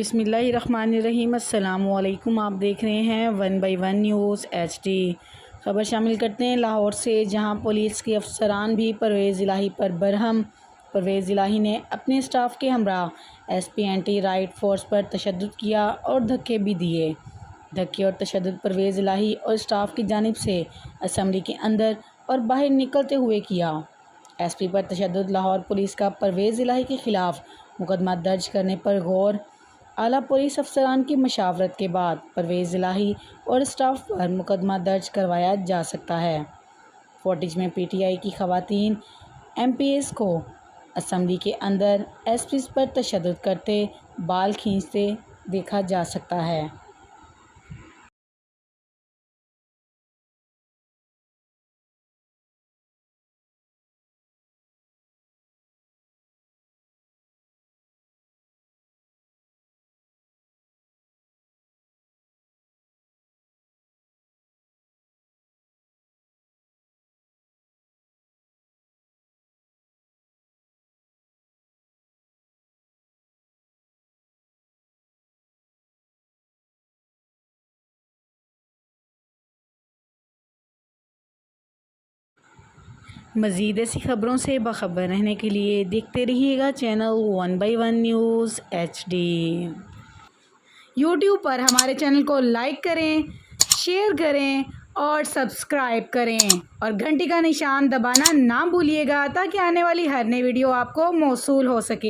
बिस्मिल्लाहिर्रहमानिर्रहीम। अस्सलामुअलैकुम। आप देख रहे हैं 1 बाई 1 न्यूज़ HD। खबर शामिल करते हैं लाहौर से, जहां पुलिस के अफसरान भी परवेज़ इलाही पर बरहम। परवेज़ इलाही ने अपने स्टाफ के हमरा SP एंटी राइट फोर्स पर तशद्दुद किया और धक्के भी दिए। धक्के और तशद्दुद परवेज़ इलाही और स्टाफ की जानिब से असम्बली के अंदर और बाहर निकलते हुए किया। SP पर तशद्दुद। लाहौर पुलिस का परवेज़ इलाही के ख़िलाफ़ मुकदमा दर्ज करने पर गौर। आला पुलिस अफसरान की मशावरत के बाद परवेज़ इलाही और स्टाफ पर मुकदमा दर्ज करवाया जा सकता है। फुटेज में PTI की ख़वातीन MPs को असम्बली के अंदर SP पर तशद्दुद करते, बाल खींचते देखा जा सकता है। मज़ीद ऐसी ख़बरों से बाखबर रहने के लिए देखते रहिएगा channel 1 by 1 news HD। YouTube पर हमारे चैनल को लाइक करें, शेयर करें और सब्सक्राइब करें और घंटी का निशान दबाना ना भूलिएगा, ताकि आने वाली हर नई वीडियो आपको मौसूल हो सके।